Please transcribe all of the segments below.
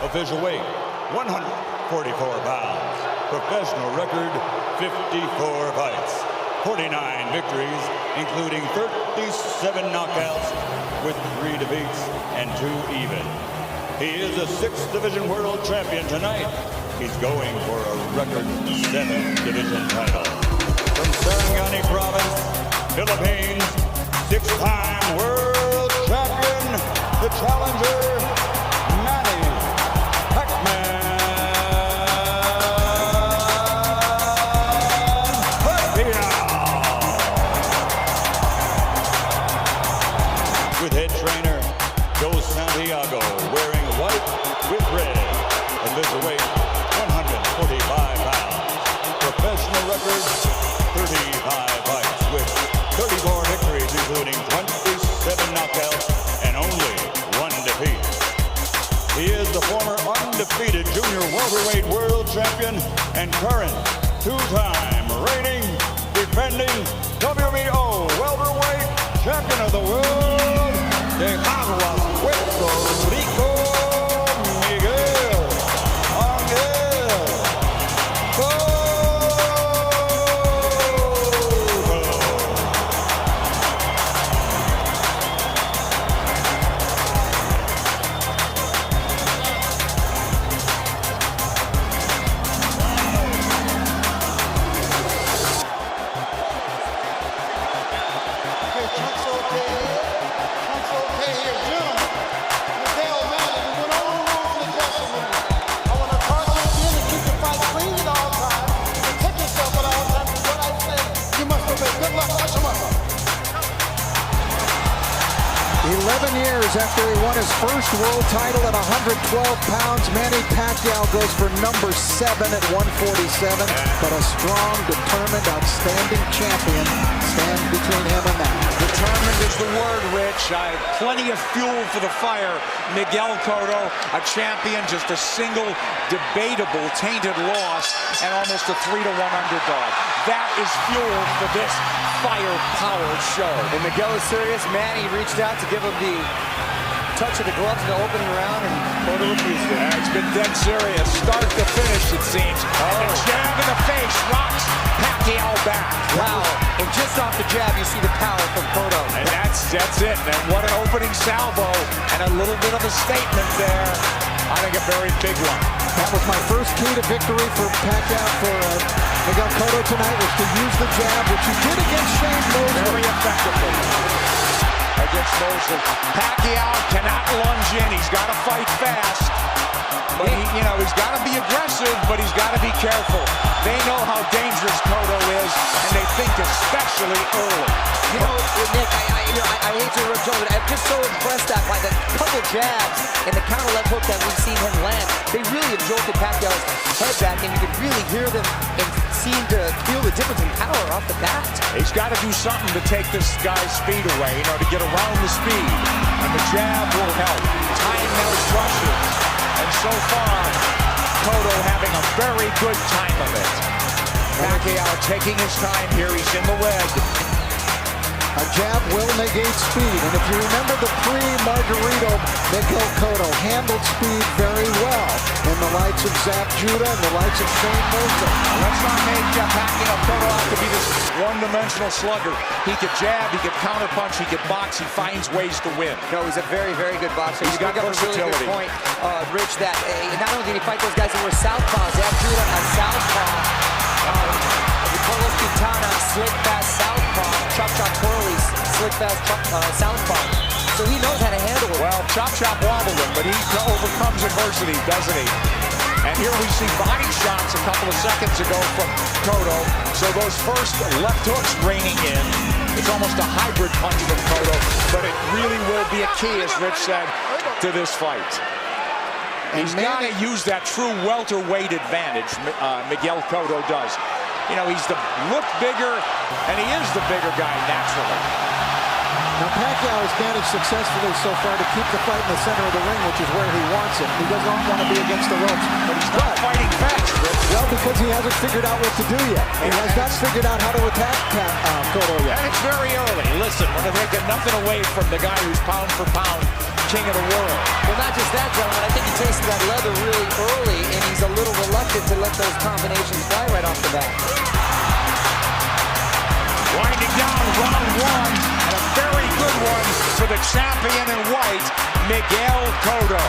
Official weight, 144 pounds. Professional record, 54 fights. 49 victories, including 37 knockouts with 3 defeats and 2 even. He is a 6th Division World Champion tonight. He's going for a record 7th Division title. From Sarangani Province, Philippines, 6-time World Champion, the challenger, Manny Pacquiao. With head trainer Joe Santiago, wearing white with red. Official weight, 145 pounds. Professional record, 35 fights with 34 victories, including 27 knockouts and only 1 defeat. He is the former undefeated junior welterweight world champion and current 2-time reigning, defending WBO welterweight champion of the world, de Aguas, Puerto Rico, Miguel Angel Cotto. Years after he won his first world title at 112 pounds, Manny Pacquiao goes for number 7 at 147. But a strong, determined, outstanding champion stands between him and that. Determined is the word, Rich. Plenty of fuel for the fire. Miguel Cotto, a champion, just a single, debatable, tainted loss, and almost a 3-1 underdog. That is fuel for this fire-powered show. And Miguel is serious. Manny reached out to give him the touch of the gloves in the opening round, and Cotto refused it. It's been dead serious, start to finish, it seems. And a jab in the face rocks Pacquiao back. Wow, and just off the jab, you see the power from Cotto. And that's it. And what an opening salvo, and a little bit of a statement there. I think a very big one. That was my first key to victory for Pacquiao, for Miguel Cotto tonight, was to use the jab, which he did against Shane Mosley. Very effectively against Mosley. Pacquiao cannot lunge in. He's got to fight fast. But he's got to be aggressive, but he's got to be careful. They know how dangerous Cotto is, and they think especially early. You know, Nick, I hate to interrupt, but I'm just so impressed by the couple jabs and the counter left hook that we've seen him land. They really have jolted Pacquiao's head back, and you can really hear them and seem to feel the difference in power off the bat. He's got to do something to take this guy's speed away, to get around the speed. And the jab will help. Time those rushes. And so far, Cotto having a very good time of it. Pacquiao taking his time here. He's in the red. A jab will negate speed, and if you remember the pre-Margarito, Miguel Cotto handled speed very well in the likes of Zap Judah and the likes of Shane Mosley. Let's not make Pacquiao Cotto out to be this one-dimensional slugger. He could jab, he could counterpunch, he could box, he finds ways to win. No, he's a very, very good boxer. He's got versatility. A really good point, Rich, that not only did he fight those guys that were southpaws, Zap Judah on southpaw, Carlos Quintana, slick fast southpaw, Chop Corley, slick fast southpaw. So he knows how to handle it. Well, Chop wobbled him, but he overcomes adversity, doesn't he? And here we see body shots a couple of seconds ago from Cotto. So those first left hooks raining in. It's almost a hybrid punch from Cotto, but it really will be a key, as Rich said, to this fight. He's got to use that true welterweight advantage, Miguel Cotto does. He's look bigger, and he is the bigger guy naturally. Now, Pacquiao has managed successfully so far to keep the fight in the center of the ring, which is where he wants it. He doesn't want to be against the ropes. But he's not fighting fast, Rich. Well, because he hasn't figured out what to do yet. He has not figured out how to attack Cotto yet. And it's very early. Listen, we're taking nothing away from the guy who's pound for pound king of the world. Well, not just that, gentlemen. I think he tasted that leather really early, and he's a little reluctant to let those combinations fly right off the bat. Winding down round one, and a very good one for the champion in white, Miguel Cotto.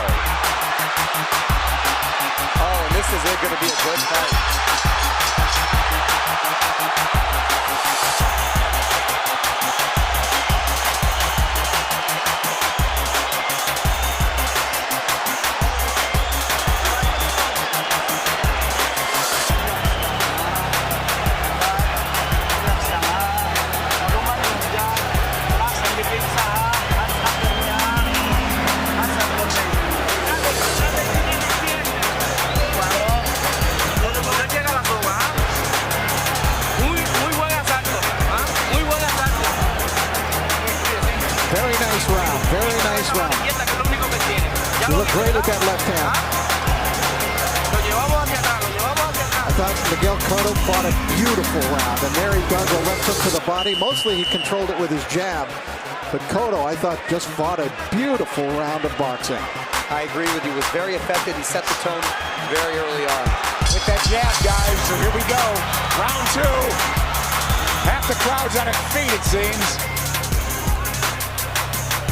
Oh, and this is going to be a good fight. Very nice round. Very nice round. You look great with that left hand. I thought Miguel Cotto fought a beautiful round, and there he does a left hook to the body. Mostly he controlled it with his jab, but Cotto, I thought, just fought a beautiful round of boxing. I agree with you. He was very effective. He set the tone very early on. With that jab, guys, so here we go. Round two. Half the crowd's on its feet, it seems.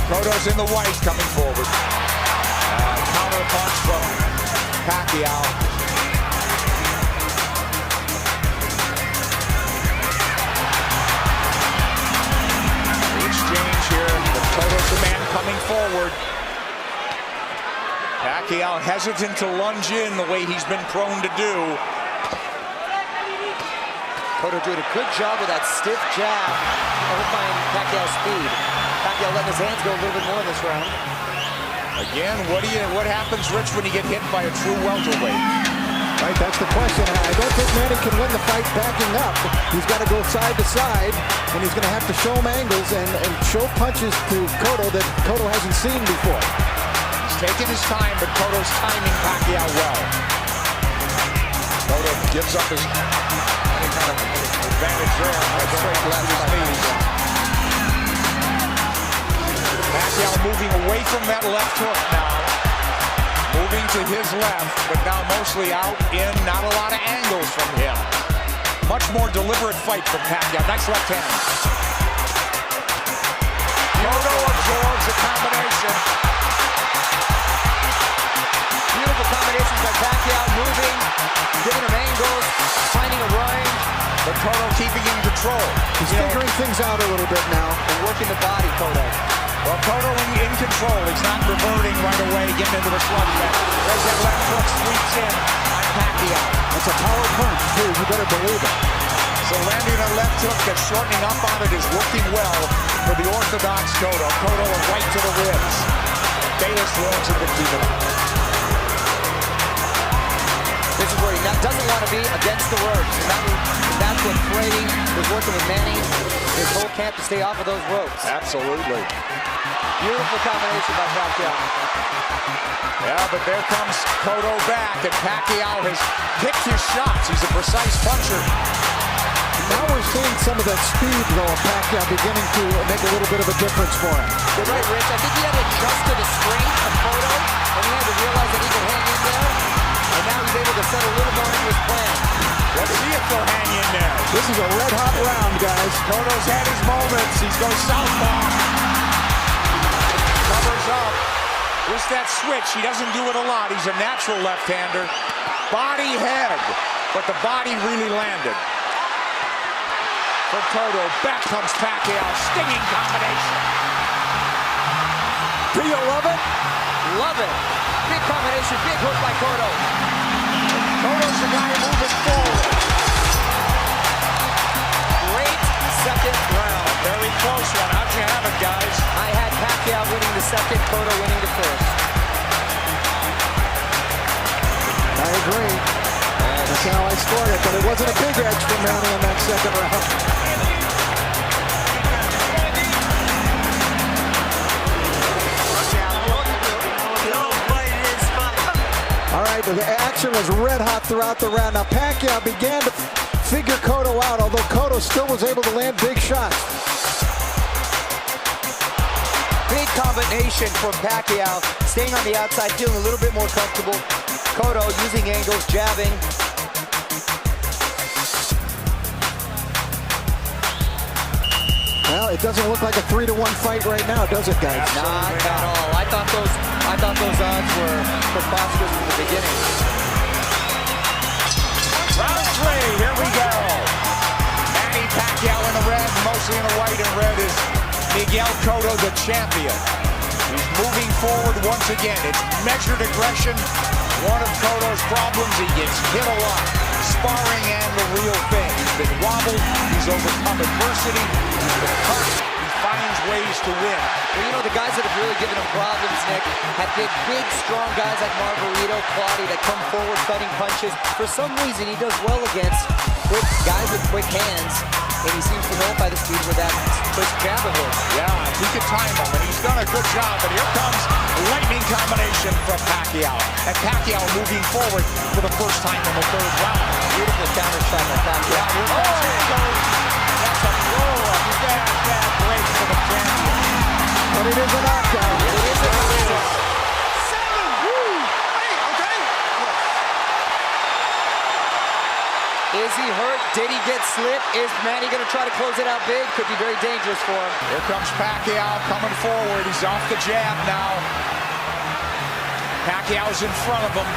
Cotto's in the white coming forward. Counter punch from Pacquiao. The exchange here, but Cotto's the man coming forward. Pacquiao hesitant to lunge in the way he's been prone to do. Cotto doing a good job with that stiff jab, overcoming Pacquiao's speed. Pacquiao letting his hands go a little bit more in this round. Again, what happens, Rich, when you get hit by a true welterweight? Right, that's the question. I don't think Manny can win the fight backing up. He's got to go side to side, and he's going to have to show him angles and show punches to Cotto that Cotto hasn't seen before. He's taking his time, but Cotto's timing Pacquiao well. Cotto gives up his any kind of advantage there. Straight left his knees. Pacquiao moving away from that left hook now. Moving to his left, but now mostly out in, not a lot of angles from him. Much more deliberate fight from Pacquiao. Nice left hand. Cotto absorbs the combination. Beautiful combinations by Pacquiao, moving, giving him angles, finding a range. But Cotto keeping in control. He's figuring things out a little bit now. And working the body, Cotto. Well, Cotto in control. He's not reverting right away, getting into the slugfest. There's that left hook sweeps in on Pacquiao. That's a power punch, too. You better believe it. So landing a left hook that's shortening up on it is working well for the orthodox Cotto. Cotto right to the ribs. Bayless wants him to keep it up. This is where he doesn't want to be against the ropes. And that's what Brady was working with Manny, his whole camp, to stay off of those ropes. Absolutely. Beautiful combination by Pacquiao. Yeah, but there comes Cotto back, and Pacquiao has picked his shots. He's a precise puncher. Now we're seeing some of that speed, though, of Pacquiao beginning to make a little bit of a difference for him. You're right, Rich. I think he had to adjust to the strength of Cotto, and he had to realize that he could hang in there. And now he's able to set a little more into his plan. Let's see if they'll hang in there. This is a red-hot round, guys. Cotto's had his moments. He's going southpaw. Covers up. Just that switch. He doesn't do it a lot. He's a natural left-hander. Body head. But the body really landed. For Cotto. Back comes Pacquiao. Stinging combination. Do you love it? Love it. Big combination. Big hook by Cotto. Cotto's the guy moving forward. Great second round. Very close one. How'd you have it, guys? I had Pacquiao winning the second, Cotto winning the first. I agree. That's how I scored it, but it wasn't a big edge for Manny in that second round. All right, the action was red hot throughout the round. Now Pacquiao began to figure Cotto out, although Cotto still was able to land big shots. Big combination from Pacquiao, staying on the outside, feeling a little bit more comfortable. Cotto using angles, jabbing. Well, it doesn't look like a 3-1 fight right now, does it, guys? Not at all. I thought those odds were preposterous from the beginning. Round 3, here we go. Manny Pacquiao in the red, mostly in the white, and red is Miguel Cotto, the champion. He's moving forward once again. It's measured aggression. One of Cotto's problems, he gets hit a lot. Sparring and the real thing. He's been wobbled. He's overcome adversity. He's been hurt. He finds ways to win. Well, you know, the guys that have really given him problems, Nick, have been big, strong guys like Margarito, Claudio, that come forward fighting punches. For some reason, he does well against quick guys with quick hands, and he seems to know it by the speed with that quick jab of his. Yeah, he can time him, and he's done a good job. But here comes lightning combination from Pacquiao. And Pacquiao moving forward for the first time in the 3rd round. Beautiful counter shot by Pacquiao. Here he goes. That's a blow-up. Bad break for the champion. But it is a knockdown. It is a knockdown. Is he hurt? Did he get slipped? Is Manny going to try to close it out big? Could be very dangerous for him. Here comes Pacquiao coming forward. He's off the jab now. Pacquiao's in front of him.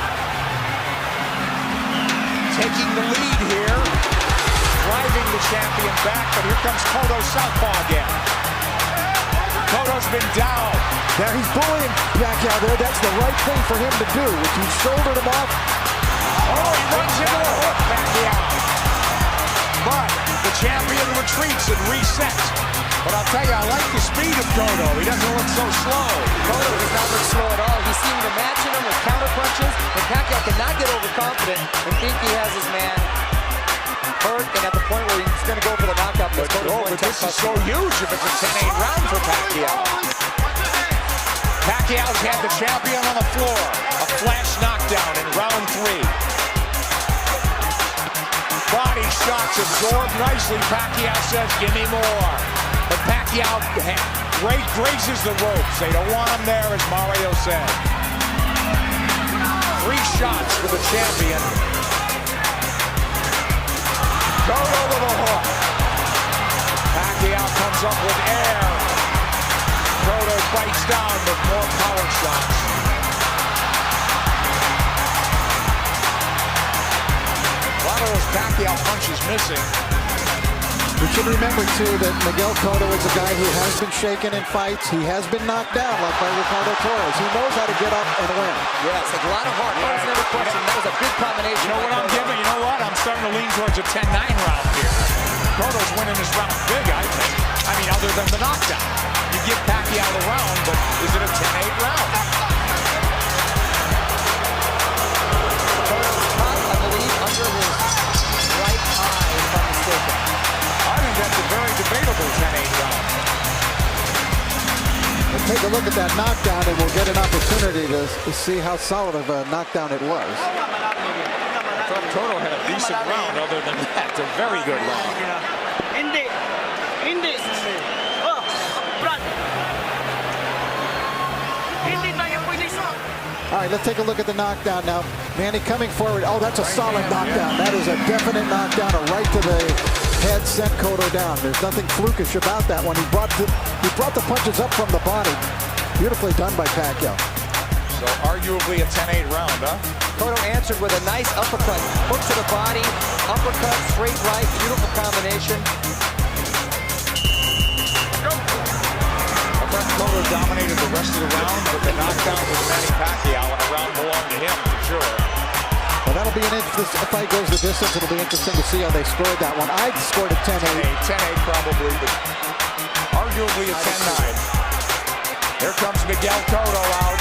Taking the lead here. Driving the champion back, but here comes Cotto southpaw again. Cotto's been down. Now he's bullying Pacquiao there. That's the right thing for him to do. If you shouldered him off. Oh, he runs into a hook, Pacquiao. But the champion retreats and resets. But I'll tell you, I like the speed of Cotto. He doesn't look so slow. Cotto does not look slow at all. He seemed to matching him with counter punches, and Pacquiao cannot get overconfident and think he has his man hurt and at the point where he's going to go for the knockout. But this is so huge if it's a 10-8 round for Pacquiao. Pacquiao's had the champion on the floor. A flash knockdown in round 3. Body shots absorbed nicely. Pacquiao says, give me more. But Pacquiao grazes the ropes. They don't want him there, as Mario said. 3 shots for the champion. Cotto with a hook. Pacquiao comes up with air. Cotto bites down with more power shots. A lot of those Pacquiao punches missing. We should remember, too, that Miguel Cotto is a guy who has been shaken in fights. He has been knocked down, like by Ricardo Torres. He knows how to get up and win. Yes, a lot of heart. That was never question. That was a big combination. You know what I'm giving? You know what? I'm starting to lean towards a 10-9 round here. Cotto's winning this round big, I think. I mean, other than the knockdown. You give Pacquiao the round, but is it a 10-8 round? Cotto's caught, I believe, under his right eye, if I'm mistaken. I think that's a very debatable 10-8 round. We'll take a look at that knockdown, and we'll get an opportunity to see how solid of a knockdown it was. I thought Cotto had a decent round. Other than that, a very good round. All right, let's take a look at the knockdown now. Manny coming forward. Oh, that's a solid knockdown. That is a definite knockdown, a right to the head, sent Cotto down. There's nothing flukish about that one. He brought the punches up from the body. Beautifully done by Pacquiao. So arguably a 10-8 round, huh? Cotto answered with a nice uppercut. Hook to the body, uppercut, straight right, beautiful combination. I thought Cotto dominated the rest of the round, but the knockdown was Manny Pacquiao, and the round belonged to him, for sure. Well, that'll be an interesting, if fight goes the distance, it'll be interesting to see how they scored that one. I scored a 10-8. 10-8 probably, but arguably a 10-9. Here comes Miguel Cotto out.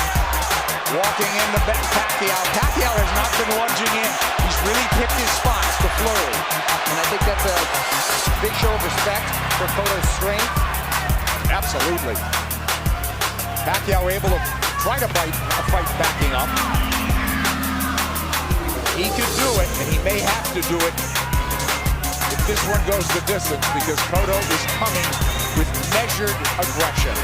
Walking in the back, Pacquiao. Pacquiao has not been lunging in. He's really picked his spots to flurry. And I think that's a big show of respect for Cotto's strength. Absolutely. Pacquiao able to try to fight backing up. He could do it, and he may have to do it if this one goes the distance, because Cotto is coming with measured aggression.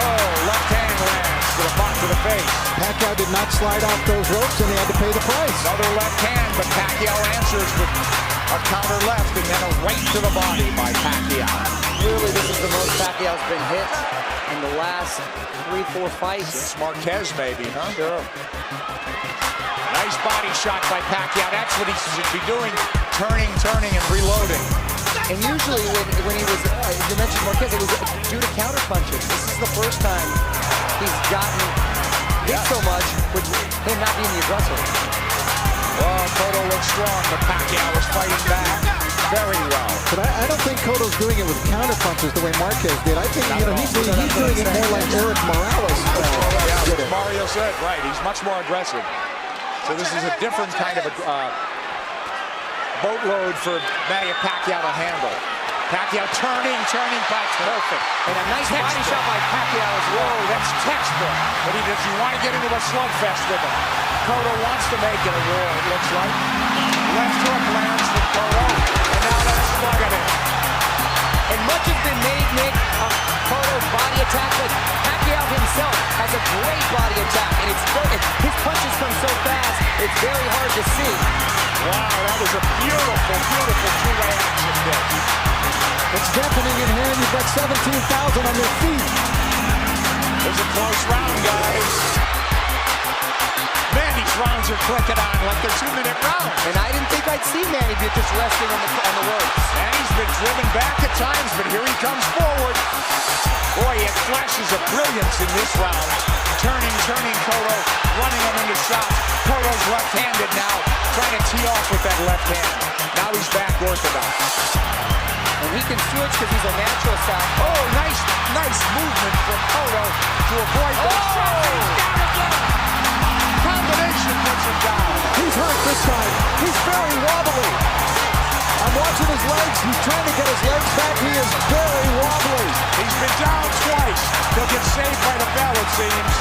Oh, left hand lands to the back of the face. Pacquiao did not slide off those ropes, and he had to pay the price. Another left hand, but Pacquiao answers with a counter left and then a right to the body by Pacquiao. Clearly, this is the most Pacquiao's been hit in the last 3-4 fights. Since Marquez, maybe, huh? Sure. Nice body shot by Pacquiao. That's what he should be doing, turning, and reloading. And usually when he was, you mentioned Marquez, it was due to counter punches. This is the first time he's gotten hit so much with him not being the aggressor. Well, Cotto looks strong, but Pacquiao was fighting back very well. But I don't think Cotto's doing it with counter punches the way Marquez did. I think he's doing it more like Eric Morales did it. Mario said, right, he's much more aggressive. So this is a different kind of a boatload for Manny Pacquiao to handle. Pacquiao turning, perfect. And a nice body shot by Pacquiao as well. Whoa, that's textbook. But does he want to get into a slugfest with him? Cotto wants to make it a war, it looks like. Left hook lands from Cotto, and now that's slugging it. And much has been made, Nick, of Cotto's body attack, but Pacquiao himself has a great body attack, and his punches come so fast, it's very hard to see. Wow, that was a beautiful two-way action there. It's deafening in here, and you've got 17,000 on your feet. It was a close round, guys. Man, these rounds are clicking on like they're 2-minute rounds. And I didn't think I'd see Manny just resting on the ropes. Manny's been driven back at times, but here he comes forward. Boy, he had flashes of brilliance in this round. Turning Cotto, running him into shots. Cotto's left-handed now, trying to tee off with that left hand. Now he's back orthodox. And he can switch because he's a natural southpaw. Oh, nice movement from Cotto to avoid those shots. He's down again. Combination puts him down. He's hurt this time. He's very wobbly. I'm watching his legs. He's trying to get his legs back. He is very wobbly. He's been down twice. He'll get saved by the bell, it seems.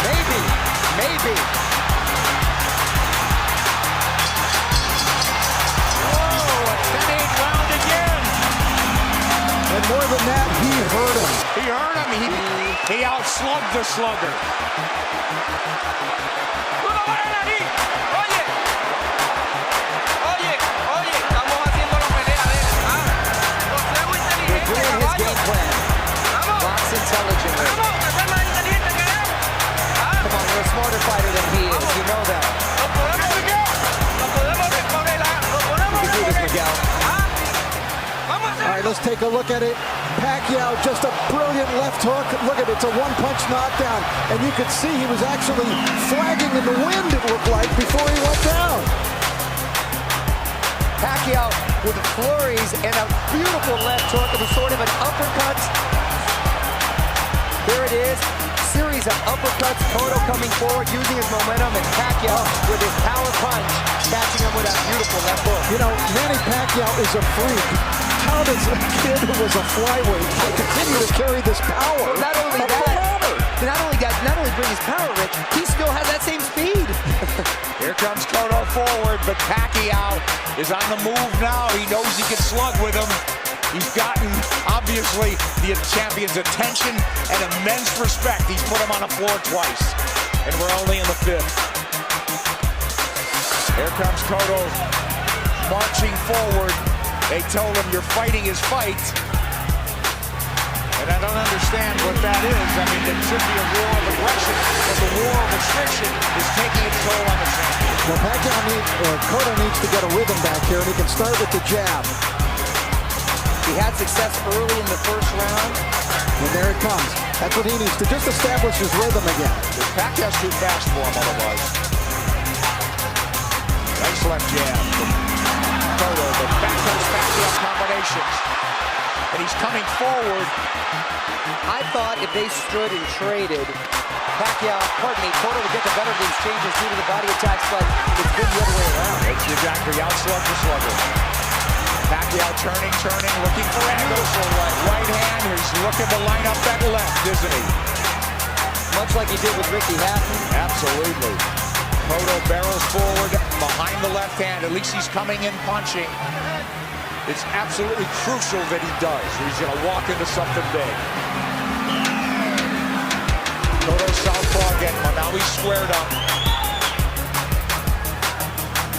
Maybe. Whoa, a 10-8 round again. And more than that, he hurt him. He hurt him. He outslugged the slugger. They're doing his game plan. Box intelligently. Come on, you're a smarter fighter than he is. You know that. You can do this, Miguel. All right, let's take a look at it. Pacquiao, just a brilliant left hook. Look at it, it's a one-punch knockdown. And you could see he was actually flagging in the wind, it looked like, before he went down. Pacquiao with flurries and a beautiful left hook. It was sort of an uppercut. There it is. Series of uppercuts. Cotto coming forward, using his momentum, and Pacquiao with his power punch, catching him with that beautiful left hook. You know, Manny Pacquiao is a freak. How does a kid who was a flyweight continue to carry this power? Well, not only bring his power, Rich, he still has that same speed. Here comes Cotto forward, but Pacquiao is on the move now. He knows he can slug with him. He's gotten, obviously, the champion's attention and immense respect. He's put him on the floor twice, and we're only in the 5th. Here comes Cotto marching forward. They told him, you're fighting his fight. And I don't understand what that is. I mean, it should be a war of aggression, but the war of attrition is taking its toll on the champion. Well, Cotto needs to get a rhythm back here, and he can start with the jab. He had success early in the first round. And there it comes. That's what he needs to just establish his rhythm again. Pacquiao's too fast for him otherwise. Nice left jab from Cotto, but back comes Pacquiao combinations. And he's coming forward. I thought if they stood and traded, Cotto would get the better of the exchanges due to the body attacks, but it's been the other way around. It's exactly outslug the slugger. Pacquiao turning, looking for angles. Right hand, he's looking to line up that left, isn't he? Much like he did with Ricky Hatton. Absolutely. Cotto barrels forward behind the left hand. At least he's coming in punching. It's absolutely crucial that he does. He's going to walk into something big. goes southpaw again. Well, now he's squared up.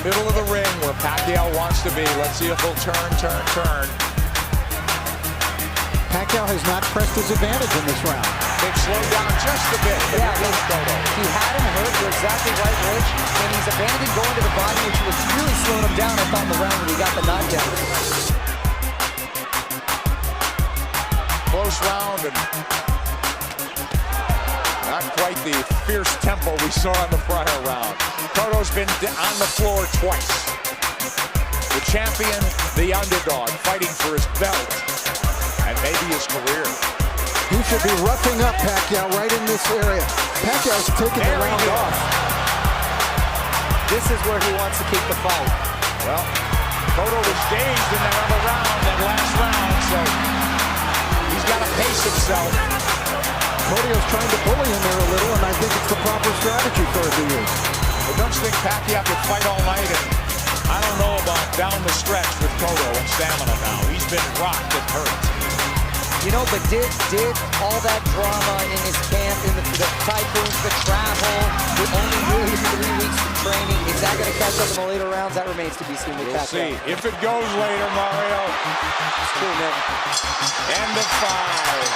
Middle of the ring where Pacquiao wants to be. Let's see if he'll turn. Pacquiao has not pressed his advantage in this round. They've slowed down just a bit. But Yeah, he had him hurt. You're exactly right, Rich. And he's abandoned going to the body, which was really slowing him down, I thought, in the round when he got the knockdown. Close round and not quite the fierce tempo we saw in the prior round. Cotto's been on the floor twice. The champion, the underdog, fighting for his belt and maybe his career. He should be roughing up Pacquiao right in this area. Pacquiao's taking the round off. This is where he wants to keep the fight. Well, Cotto was dazed in that other round, that last round, so he's got to pace himself. Cotto's trying to bully him there a little, and I think it's the proper strategy for him to use. But don't you think Pacquiao could fight all night? And I don't know about down the stretch with Cotto and stamina now. He's been rocked and hurt. You know, but did all that drama in his camp, in the typhoons, the travel, with only really 3 weeks of training, is that going to catch up in the later rounds? That remains to be seen with We'll Pacquiao. see. If it goes later, Mario. It's true, man. End of 5.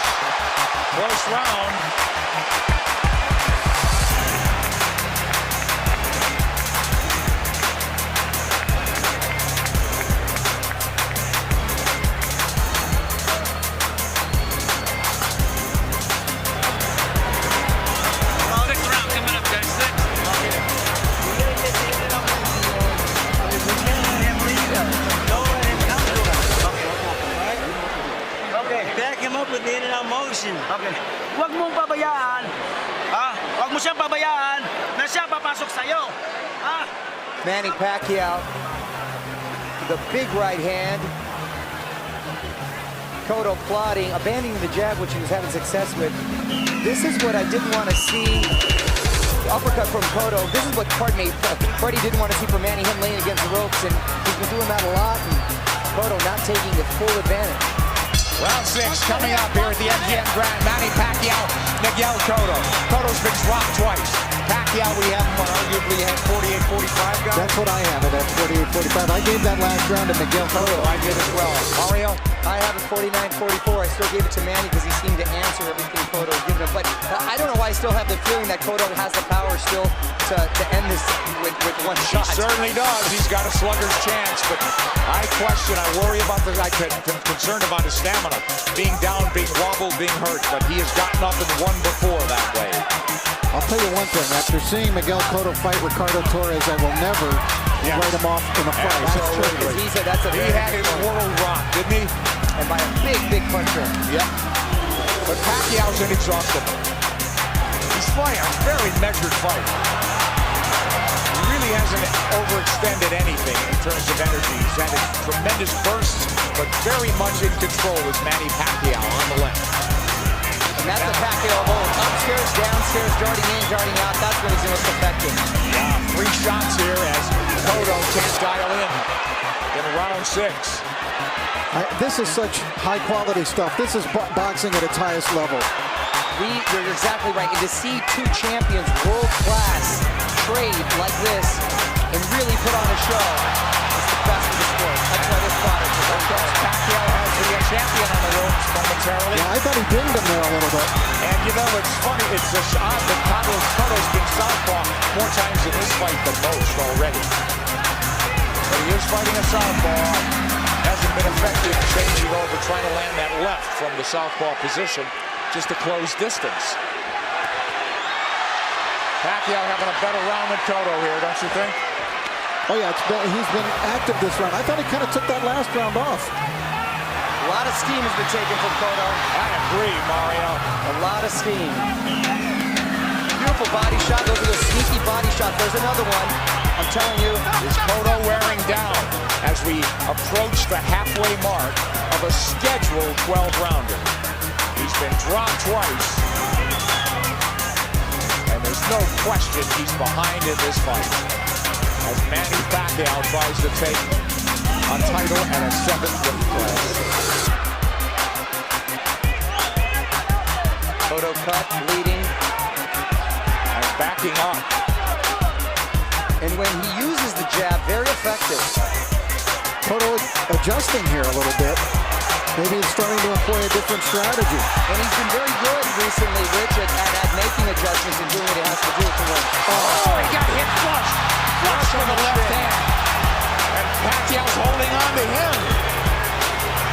Close round. With the in-and-out motion. Okay. Huwag mong pabayaan. Huwag mo siyang pabayaan na siya papasok sa'yo. Manny Pacquiao, the big right hand. Cotto plotting, abandoning the jab, which he was having success with. This is what I didn't want to see. The uppercut from Cotto. This is what, Freddie didn't want to see from Manny, him laying against the ropes, and he's been doing that a lot. And Cotto not taking the full advantage. Round 6 coming up here at the MGM Grand. Manny Pacquiao, Miguel Cotto. Cotto's been dropped twice. Pacquiao, we have him arguably at 48-45 guys. That's what I have it at 48-45. I gave that last round to Miguel Cotto. I did as well. Mario? I have it 49-44. I still gave it to Manny because he seemed to answer everything Cotto was giving him. But I don't know why I still have the feeling that Cotto has the power still to end this with one shot. He certainly does. He's got a slugger's chance, but I worry about I'm concerned about his stamina. Being down, being wobbled, being hurt, but he has gotten up and won before that way. I'll tell you one thing. After seeing Miguel Cotto fight Ricardo Torres, I will never write him off in a fight. That's true, because he had his world rock, didn't he? And by a big puncher. Yep. But Pacquiao's inexhaustible. He's fighting a very measured fight. He really hasn't overextended anything in terms of energy. He's had tremendous bursts, but very much in control is Manny Pacquiao on the left. And that's the Pacquiao of old. Upstairs, downstairs, darting in, darting out. That's when he's the most effective. Yeah, 3 shots here as Cotto can't dial in round 6. This is such high-quality stuff. This is boxing at its highest level. You're exactly right. And to see 2 champions, world-class, trade like this and really put on a show, it's the best of the sport. That's why this product is like that. Pacquiao has the champion on the ropes momentarily. Yeah, I thought he dinged him there a little bit. And you know, it's funny. It's just odd that Cotto's been southpaw more times in this fight than most already. But he is fighting a southpaw. Hasn't been effective changing over, trying to land that left from the southpaw position just to close distance. Pacquiao having a better round than Cotto here, don't you think? Oh yeah, he's been active this round. I thought he kind of took that last round off. A lot of steam has been taken from Cotto. I agree, Mario. A lot of steam. Beautiful body shot. Those are the sneaky body shots. There's another one. I'm telling you. Is Cotto wearing down as we approach the halfway mark of a scheduled 12-rounder? He's been dropped twice. And there's no question he's behind in this fight. As Manny Pacquiao tries to take a title and a 7th weight class. Cotto cut, bleeding. backing up. And when he uses the jab, very effective. Cotto adjusting here a little bit. Maybe he's starting to employ a different strategy. And he's been very good recently, Rich, at making adjustments and doing what he has to do to win. Oh, he got hit flush. Flush with the left hand. And Pacquiao's holding on to him.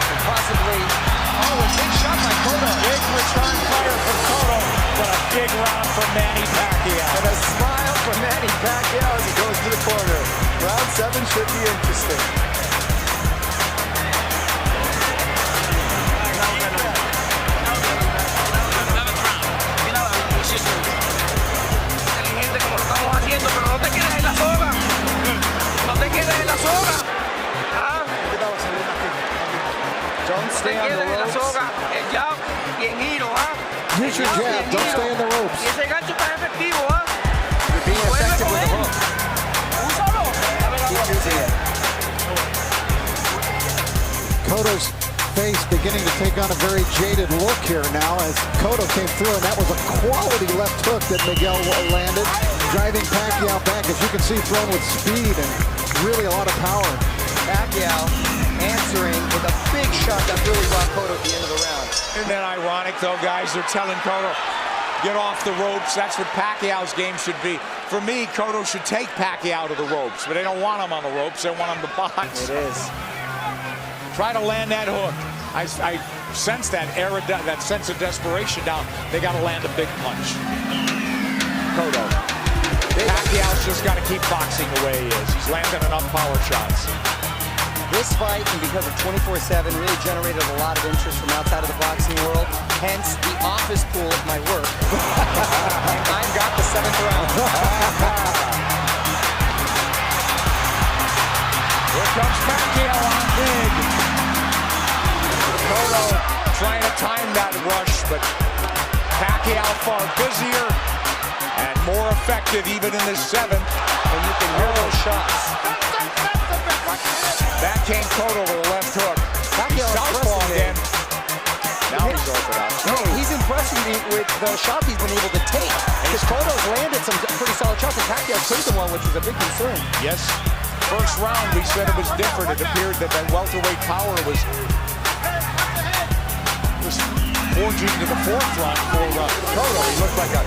And possibly, a big shot by Cotto. Big return fire from Cotto, but a big round for Manny Pacquiao. And a smile from Manny Pacquiao as he goes to the corner. Round 7 should be interesting. Don't stay on the ropes. Use your jab. Don't stay in the ropes. You're being effective with the hook. Keep using it. Cotto's face beginning to take on a very jaded look here now as Cotto came through, and that was a quality left hook that Miguel landed, driving Pacquiao back, as you can see, thrown with speed and really a lot of power. Pacquiao answering with a big shot that really brought Cotto at the end of the round. Isn't that ironic, though, guys? They're telling Cotto, get off the ropes. That's what Pacquiao's game should be. For me, Cotto should take Pacquiao to the ropes, but they don't want him on the ropes. They want him to box. It is. Try to land that hook. I sense that sense of desperation now. They got to land a big punch. Cotto. Pacquiao's just got to keep boxing the way he is. He's landing enough power shots. This fight, and because of 24/7, really generated a lot of interest from outside of the boxing world. Hence, the office pool of my work. And I've got the 7th round. Here comes Pacquiao on big. Cotto trying to time that rush, but Pacquiao far busier and more effective even in the 7th. And you can hear those shots. That came Cotto with a left hook. Pacquiao Southpaw again. Now he's open up. No, he's impressing me with the shots he's been able to take. Because Cotto's landed some pretty solid shots, and Pacquiao's taken one, which is a big concern. Yes. First round, we said it was different. It appeared that welterweight power was forging to the forefront for Cotto. He looked like a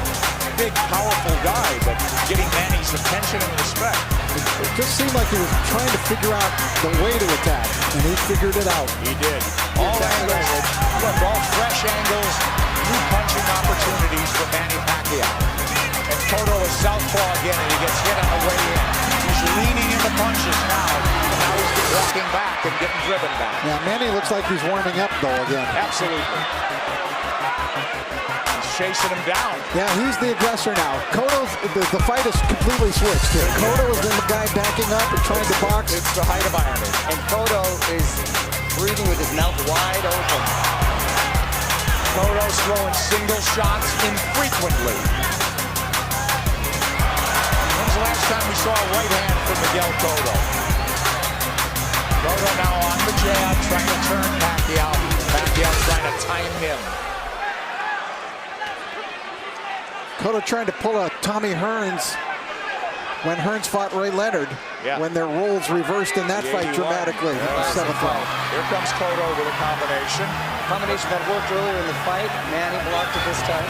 big, powerful guy, but getting Manny's attention and respect. It just seemed like he was trying to figure out the way to attack, and he figured it out. He did. All angles, look, all fresh angles, new punching opportunities for Manny Pacquiao. And Cotto is southpaw again, and he gets hit on the way in. He's leaning into punches now. Now he's walking back and getting driven back. Yeah, Manny looks like he's warming up, though, again. Absolutely. He's chasing him down. Yeah, he's the aggressor now. Cotto's, the fight is completely switched here. Cotto is the guy backing up and trying to box. It's the height of irony. And Cotto is breathing with his mouth wide open. Cotto's throwing single shots infrequently. When's the last time we saw a right hand from Miguel Cotto? Cotto now on the jab, trying to turn Pacquiao. Pacquiao trying to time him. Cotto trying to pull a Tommy Hearns when Hearns fought Ray Leonard, when their roles reversed in that fight dramatically in the 7th round. Here comes Cotto with a combination. Combination that worked earlier in the fight. Manny blocked it this time.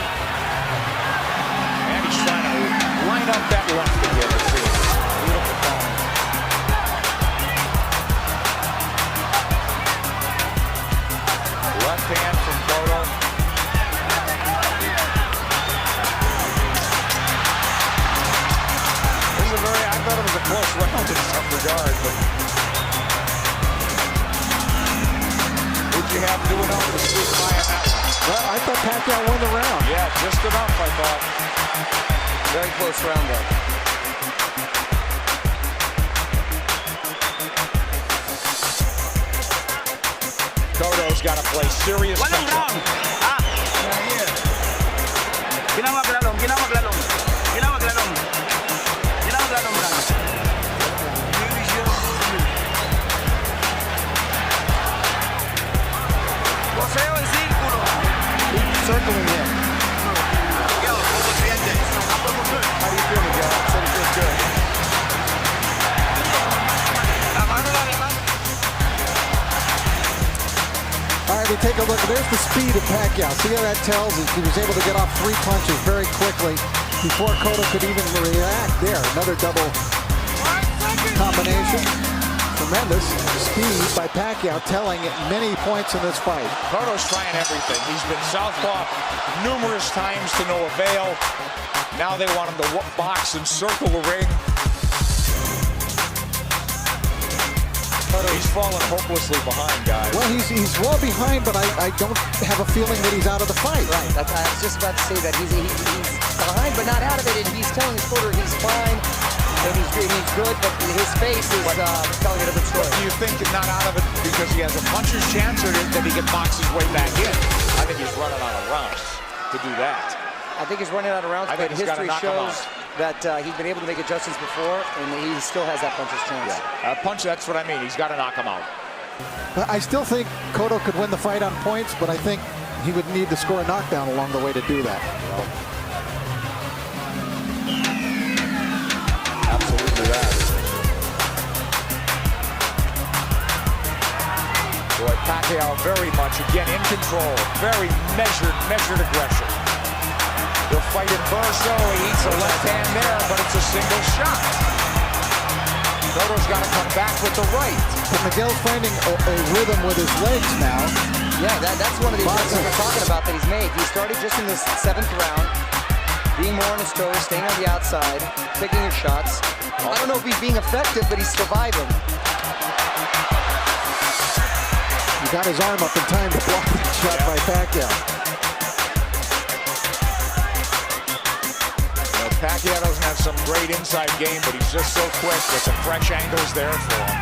And he's trying to line up that left again. Let's see. Beautiful time. Left hand from Cotto. I thought it was a close round in some regard, but would you have to do enough to squeak by in that one? Well, I thought Pacquiao won the round. Yeah, just enough, I thought. Very close round, though. Cotto's got to play serious Walang touch-up. round. Ginawag lalong, ginawag lalong. Ginawag lalong. Ginawag lalong lang. Poseo en círculo. Circling him. Miguel, ¿cómo sientes? right, we take a look. There's the speed of Pacquiao. See how that tells us? He was able to get off 3 punches very quickly before Cotto could even react. There, another double combination. Tremendous speed by Pacquiao, telling at many points in this fight. Cotto's trying everything. He's been southpaw numerous times to no avail. Now they want him to box and circle the ring. He's fallen hopelessly behind, guys. Well, he's well behind, but I don't have a feeling that he's out of the fight. Right. I was just about to say that he's behind, but not out of it. And he's telling his quarter he's fine and he's good, but his face is telling a different story. Do you think he's not out of it because he has a puncher's chance, or that he can box his way back in? I think he's running out of rounds to do that. I think he's running out of rounds, but history shows that he's been able to make adjustments before, and he still has that puncher's chance. Yeah. Punch, that's what I mean. He's got to knock him out. I still think Cotto could win the fight on points, but I think he would need to score a knockdown along the way to do that. Absolutely that. Boy, Pacquiao very much, again, in control. Very measured aggression. They'll fight in Verso. He eats a left hand there, but it's a single shot. Cotto's got to come back with the right. But Miguel's finding a rhythm with his legs now. Yeah, that's one of the adjustments we're talking about that he's made. He started just in the 7th round, being more on his toes, staying on the outside, picking his shots. I don't know if he's being effective, but he's surviving. He got his arm up in time to block that shot by Pacquiao. Pacquiao doesn't have some great inside game, but he's just so quick with the fresh angles there for him.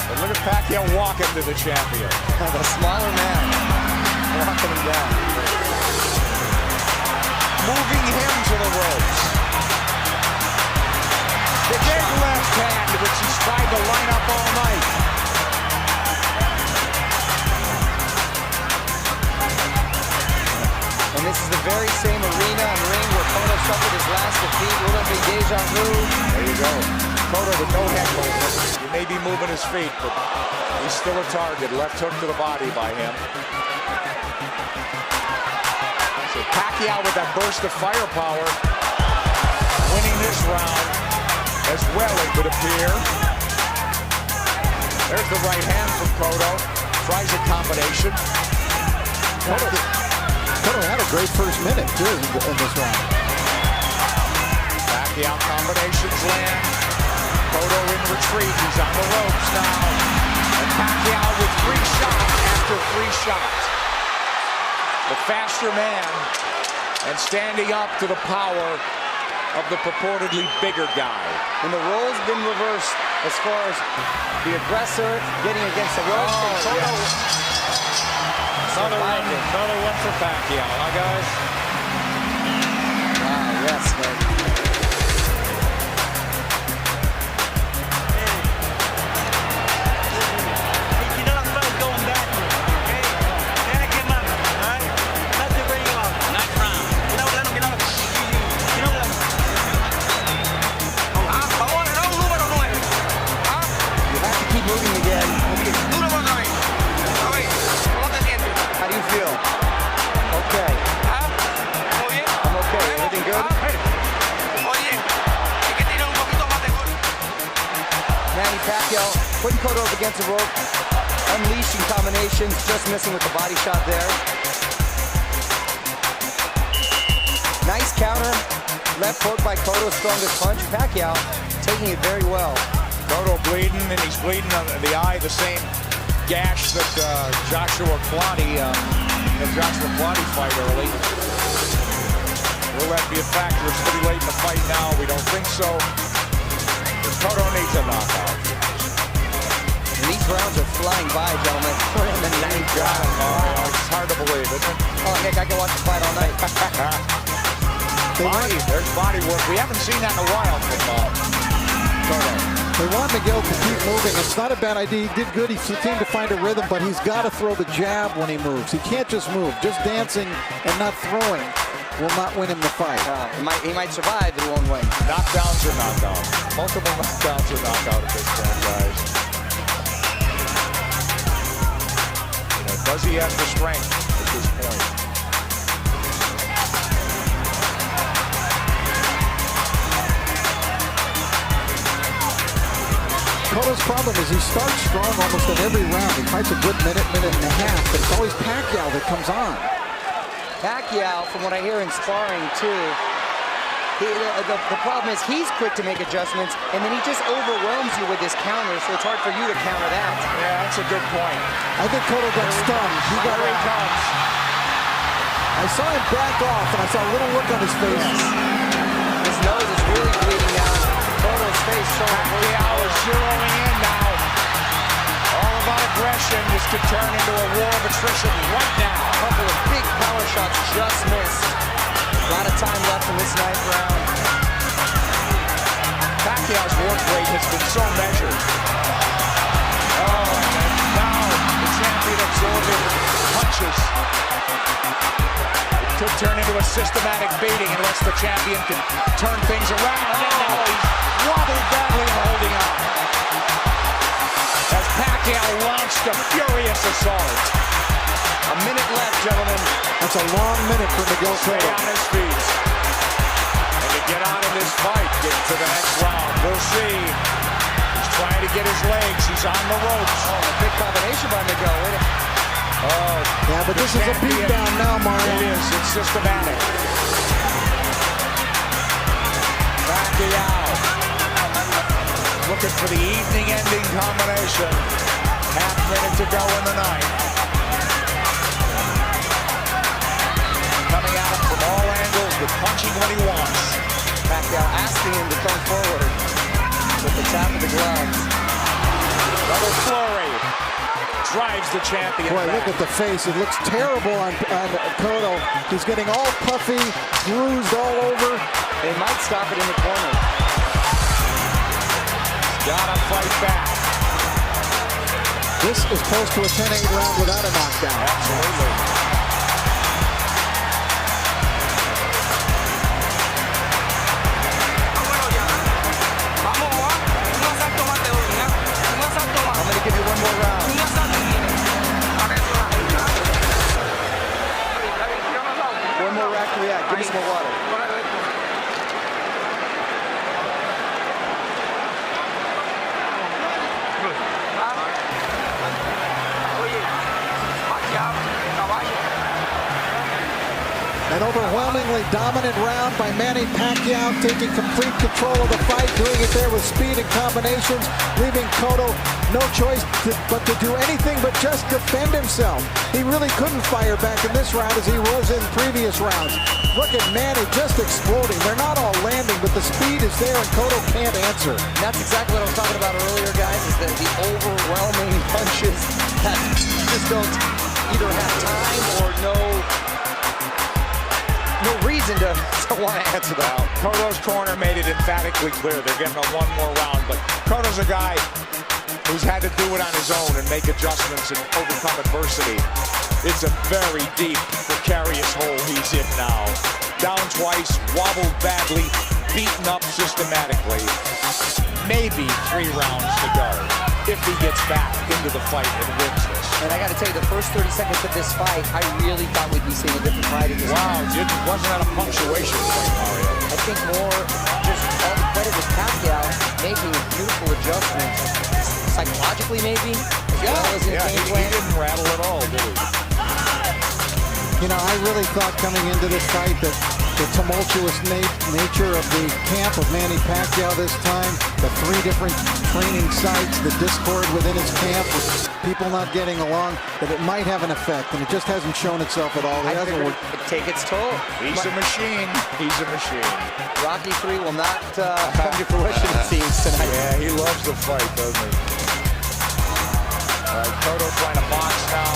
But look at Pacquiao walking to the champion. The smaller man walking him down. Moving him to the ropes. The big left hand, which he's tried to line up all night. And this is the very same arena and ring where Cotto suffered his last defeat. Will there be deja vu? There you go. Cotto with no head movement. He may be moving his feet, but he's still a target. Left hook to the body by him. So Pacquiao with that burst of firepower, winning this round as well, it would appear. There's the right hand from Cotto. Tries a combination. Cotto had a great first minute, too, in this round. Pacquiao combinations land. Cotto in retreat. He's on the ropes now. And Pacquiao with 3 shots after 3 shots. The faster man and standing up to the power of the purportedly bigger guy. And the role's been reversed as far as the aggressor getting against the ropes. And Cotto Another one for Pacquiao, huh, guys? Wow, yes, man. You know I'm about going backwards, okay? Tag him up, all right? Let the ring off. Nice round. You know what? Favor, no número 9. You have to keep moving again. Número 9. A ver, ¿cómo te sientes? How do you feel? Okay. ¿Todo bien? I'm okay. Everything good? Oye, hay que tirar un poquito más de gol. Manny Pacquiao putting Cotto up against the rope, unleashing combinations, just missing with the body shot there. Nice counter, left hook by Cotto's strongest punch. Pacquiao taking it very well. Cotto bleeding, and he's bleeding on the eye, the same gash that Joshua Kwani, the Joshua Kwani fight early. Will that be a factor? It's pretty late in the fight now. We don't think so. Cotto needs a knockout. And these rounds are flying by, gentlemen. We're in the 9th round. Oh, it's hard to believe, isn't it? Oh, Nick, I can watch the fight all night. There's body work. We haven't seen that in a while from Cotto. They want Miguel to keep moving. It's not a bad idea. He did good. He seemed to find a rhythm, but he's got to throw the jab when he moves. He can't just move. Just dancing and not throwing will not win him the fight. He might survive, but he won't win. Knockdowns or knockouts. Multiple knockdowns or knockout at this point, guys. Does he have the strength at this point? Cotto's problem is he starts strong almost in every round. He fights a good minute, minute and a half, but it's always Pacquiao that comes on. Pacquiao, from what I hear in sparring too, the problem is he's quick to make adjustments, and then he just overwhelms you with his counter, so it's hard for you to counter that. Yeah, that's a good point. I think Cotto got stunned. He got Here he comes. I saw him back off, and I saw a little look on his face. Yes. His nose is really bleeding out. Cotto's face showing. Pacquiao is zeroing in now. All about aggression. This could turn into a war of attrition right now. A couple of big power shots just missed. A lot of time left in this ninth round. Pacquiao's work rate has been so measured. Oh, and now the champion absorbing punches. It could turn into a systematic beating unless the champion can turn things around. And now he's wobbled badly and holding on. As Pacquiao launched a furious assault. A minute left, gentlemen. That's a long minute for Miguel Stay Cotto. on his feet. And to get out of this fight, get to the next round. We'll see. He's trying to get his legs. He's on the ropes. Oh, a big combination by Miguel. Oh, Yeah, but this is a beatdown now, Mario. It is. It's systematic. Pacquiao looking for the evening-ending combination. Half minute to go in the ninth. Coming at him from all angles, with punching when he wants. Pacquiao asking him to come forward with the tap of the gloves. Double flurry. Drives the champion Boy, back. look at the face. It looks terrible on Cotto. He's getting all puffy, bruised all over. They might stop it in the corner. Gotta fight back. This is close to a 10-8 round without a knockdown. Absolutely. I'm going to give you one more round. One more round to react. Give me some more water. An overwhelmingly dominant round by Manny Pacquiao, taking complete control of the fight, doing it there with speed and combinations, leaving Cotto no choice but to do anything but just defend himself. He really couldn't fire back in this round as he was in previous rounds. Look at Manny just exploding. They're not all landing, but the speed is there and Cotto can't answer. And that's exactly what I was talking about earlier, guys, is that the overwhelming punches that just don't either have time or no reason to want to answer that. Cotto's corner made it emphatically clear they're getting a one more round, but Cotto's a guy who's had to do it on his own and make adjustments and overcome adversity. It's a very deep, precarious hole he's in now. Down twice, wobbled badly, beaten up systematically. Maybe 3 rounds to go if he gets back into the fight and wins this. And I got to tell you, the first 30 seconds of this fight, I really thought we'd be seeing a different fight in this Wow, it wasn't at a punctuation point, Mario. I think more just all the credit with Pacquiao making beautiful adjustments. Psychologically, maybe, as well as in he game plan. didn't rattle at all, did he? You know, I really thought coming into this fight that the tumultuous nature of the camp of Manny Pacquiao this time, the 3 different training sites, the discord within his camp, with people not getting along, that it might have an effect, and it just hasn't shown itself at all. It I hasn't figured worked. it'd take its toll. He's a machine. He's a machine. Rocky 3 will not come to fruition, it seems, tonight. Yeah, he loves the fight, doesn't he? All right, Cotto trying to box now.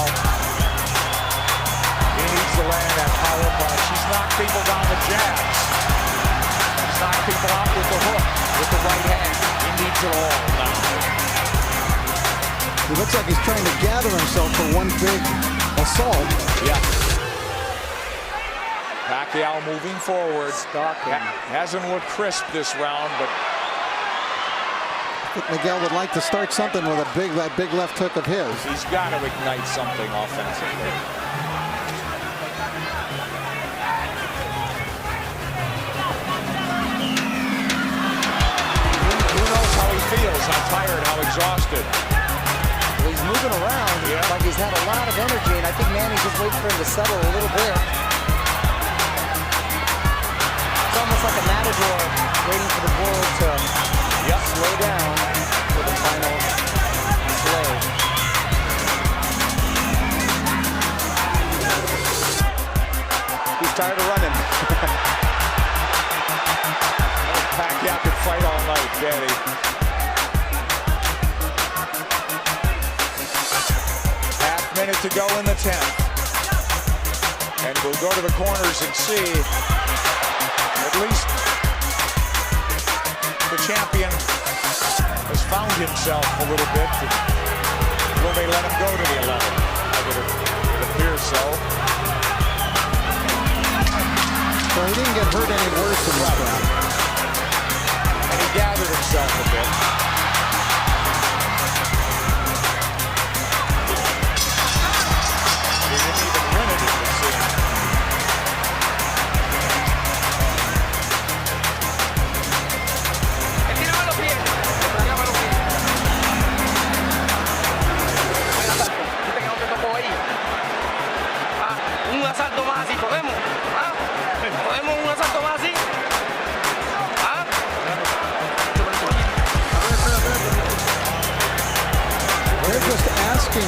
He needs to land that power punch. He's knocked people down with jabs. He's knocked people out with the hook, with the right hand. He needs it all now. He looks like he's trying to gather himself for one big assault. Yeah. Pacquiao moving forward. Stalking. Hasn't looked crisp this round, but Miguel would like to start something with that big left hook of his. He's got to ignite something offensively. Who knows how he feels, how tired, how exhausted. Well, he's moving around like he's had a lot of energy, and I think Manny's just waiting for him to settle a little bit. It's almost like a matador waiting for the bull to slow down for the final slay. He's tired of running. Pacquiao could fight all night, Daddy. Minute to go in the 10th. And we'll go to the corners and see at least the champion has found himself a little bit. Will they let him go to the 11th? It appears so. So he didn't get hurt any worse in this round. And he gathered himself a bit. They're just asking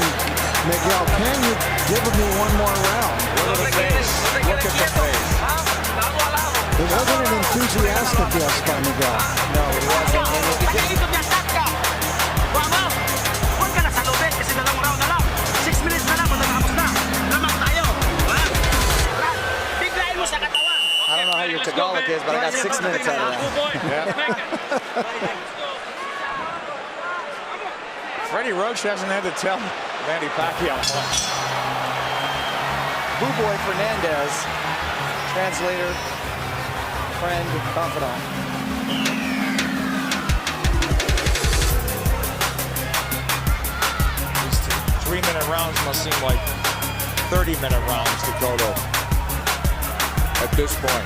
Miguel, can you give me one more round? Look at the face. Look at the face. It wasn't an enthusiastic yes by Miguel. No, it wasn't. I don't know how your Tagalog is, but I got 6 minutes out of that. Freddie Roach hasn't had to tell Manny Pacquiao much. Boo Boy Fernandez, translator, friend, confidant. These 3-minute rounds must seem like 30-minute rounds to Cotto at this point.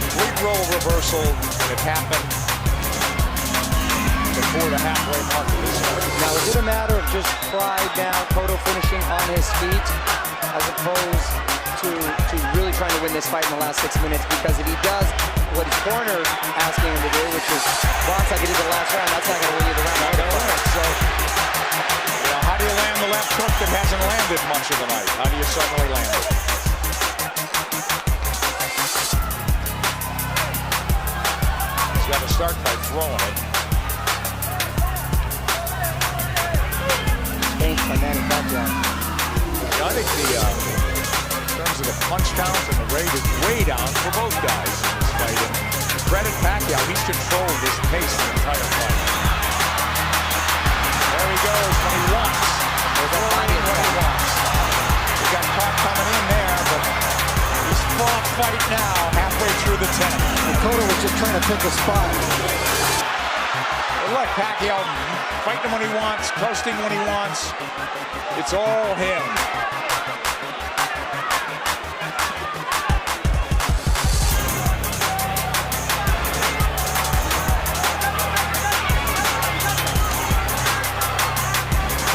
Complete role reversal, and it happened before the halfway mark of this fight. Now, is it a matter of just pride now, Cotto finishing on his feet, as opposed to really trying to win this fight in the last 6 minutes? Because if he does what his corner asking him to do, which is box like he did the last round, that's not going to win you the round. So, you know, how do you land the left hook that hasn't landed much of the night? How do you suddenly land it? He's got to start by throwing it. By Manny Pacquiao. I think in terms of the punch count and the rate is way down for both guys in this fight. And credit Pacquiao, he's controlled this pace the entire fight. There he goes when he wants. There's a fight when he wants. He got caught coming in there, but he's full of fight now, halfway through the 10th. And Cotto was just trying to pick a spot. Look, Pacquiao fighting when he wants, coasting when he wants. It's all him.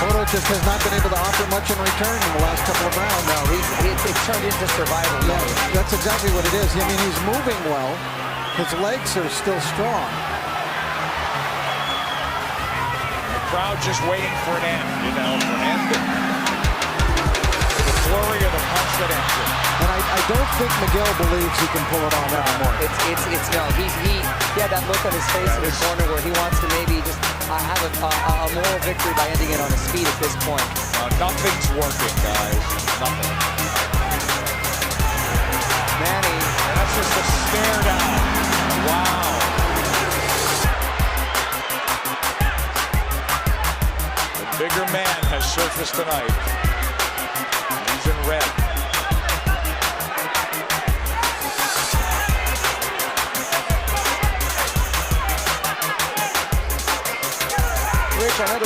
Cotto just has not been able to offer much in return in the last couple of rounds. No, it's turned into survival. No, that's exactly what it is. I mean, he's moving well. His legs are still strong. Crowd just waiting for an end, you know, for an end. The flurry of the punch that ends it. And I don't think Miguel believes he can pull it off anymore. He had that look on his face in the corner where he wants to maybe just have a moral victory by ending it on his feet at this point. Nothing's working, guys. Nothing. Manny. And that's just a stare down. Wow. Bigger man has surfaced tonight. He's in red.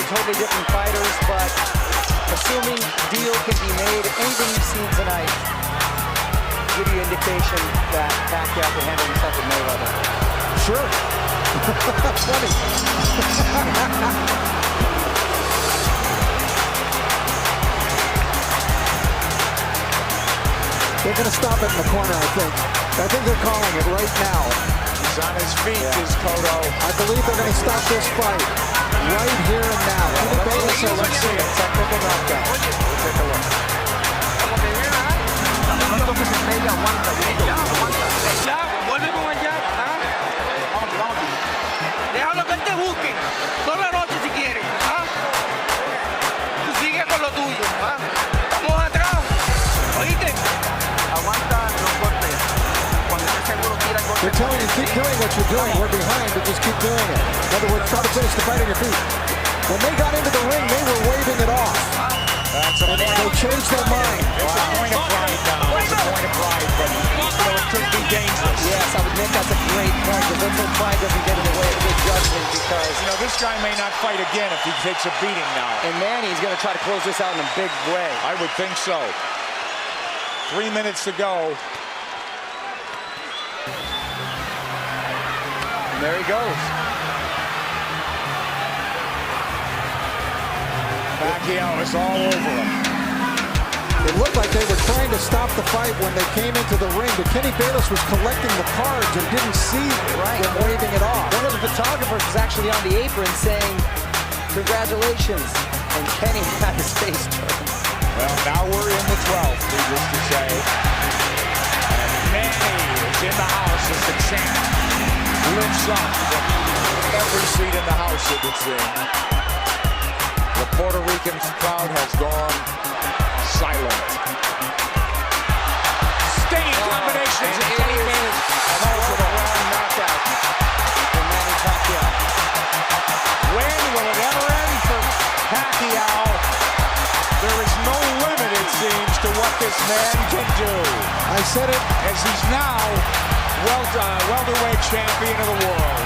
totally different fighters, but assuming deal can be made, anything you've seen tonight give you indication that Pacquiao can handle himself with Mayweather. Sure. Funny. They're going to stop it in the corner, I think. I think they're calling it right now. He's on his feet, is Cotto. I believe they're going to stop this fight right here and now. Let's see a technical knockout. We'll take a look. Ya, vuelve con el jab. ¿Ah? Déjalo que te busque. Toda la noche si quieres. ¿Ah? Tú sigue con lo tuyo. ¿Ah? Estamos atrás. ¿Oíste? Aguanta los golpes. Cuando estés seguro, tira el golpe. They're telling you, keep doing what you're doing. We're behind, but just keep doing it. In other words, try to finish the fight on your feet. When they got into the ring, they were waving it off. They changed their mind. It's a point of pride now. It's a point of pride, but it could be dangerous. Yes, I would think that's a great point, because let's hope pride doesn't get in the way of good judgment, because This guy may not fight again if he takes a beating now. and Manny's going to try to close this out in a big way. I would think so. 3 minutes to go. And there he goes. Pacquiao is all over him. It looked like they were trying to stop the fight when they came into the ring, but Kenny Bayless was collecting the cards and didn't see them waving it off. One of the photographers was actually on the apron saying, "Congratulations," and Kenny had his face turned. Well, now we're in the 12th, needless to say. And Manny is in the house as the champ lifts up from every seat in the house, it would seem. The Puerto Rican crowd has gone silent. Stinging combinations of Kenny Bayless. An ultimate round knockout for Manny Pacquiao. When will it ever end for Pacquiao? There is no limit, it seems, to what this man can do. I said it. As he's now welterweight champion of the world.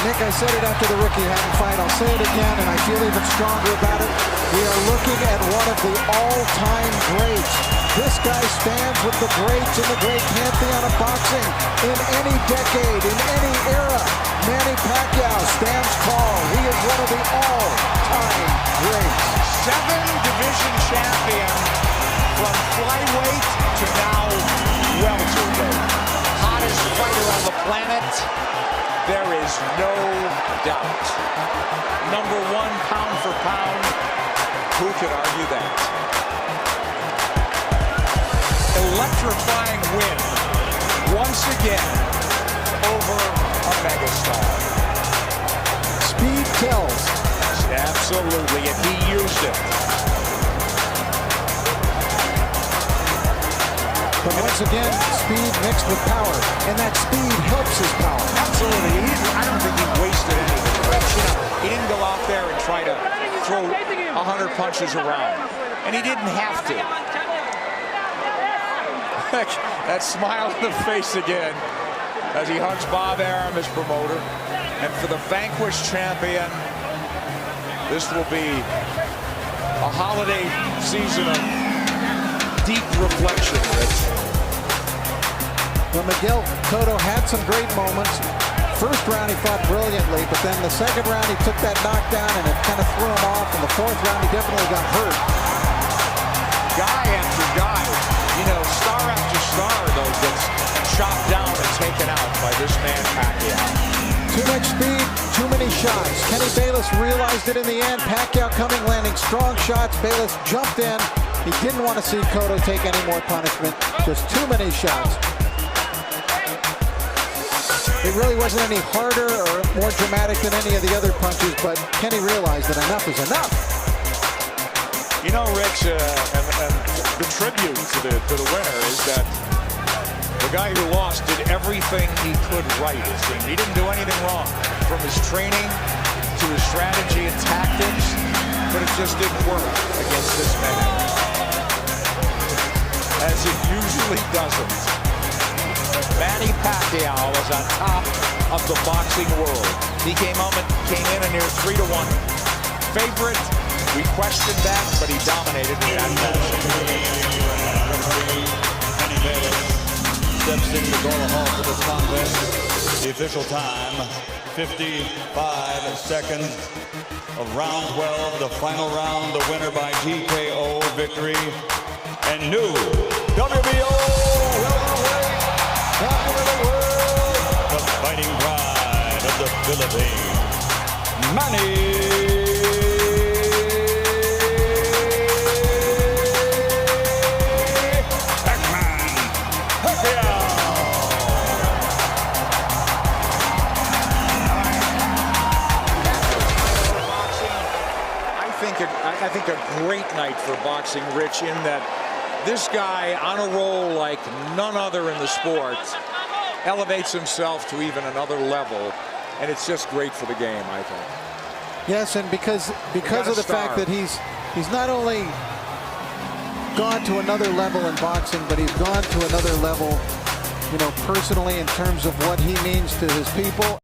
Nick, I said it after the Ricky Hatton fight. I'll say it again, and I feel even stronger about it. We are looking at one of the all-time greats. This guy stands with the greats in the great pantheon of boxing in any decade, in any era. Manny Pacquiao stands tall. He is one of the all-time greats. 7-division champion from flyweight to now welterweight. Hottest fighter on the planet. There is no doubt. Number 1 pound for pound. Who could argue that? Electrifying win once again over a megastar. Speed tells. Absolutely, and he used it. But once again, speed mixed with power, and that speed helps his power. Absolutely. I don't think he wasted anything. He didn't go out there and try to throw 100 punches around. And he didn't have to. That smile on the face again as he hugs Bob Arum, his promoter. And for the vanquished champion, this will be a holiday season of deep reflection, Rich. Well, Miguel Cotto had some great moments. First round he fought brilliantly, but then the second round he took that knockdown and it kind of threw him off. In the fourth round he definitely got hurt. Guy after guy, star after star, though, gets chopped down and taken out by this man Pacquiao. Too much speed, too many shots. Kenny Bayless realized it in the end. Pacquiao coming, landing strong shots. Bayless jumped in. He didn't want to see Cotto take any more punishment. Just too many shots. It really wasn't any harder or more dramatic than any of the other punches, but Kenny realized that enough is enough. Rich, and the tribute to the winner is that the guy who lost did everything he could right, it seemed. He didn't do anything wrong, from his training to his strategy and tactics, but it just didn't work against this man, as it usually doesn't. Manny Pacquiao was on top of the boxing world. He came in a near 3-to-1 favorite. We questioned that, but he dominated in that match. Kenny Bayless steps in to call a halt to this contest. The official time, 55 seconds of round 12, the final round, the winner by TKO victory, and new WBO welterweight champion of the world, the fighting pride of the Philippines, Manny Pacquiao. I think a great night for boxing, Rich, in that this guy on a roll like none other in the sport elevates himself to even another level, and it's just great for the game, I think. Yes, and because of the fact that he's not only gone to another level in boxing, but he's gone to another level, you know, personally in terms of what he means to his people.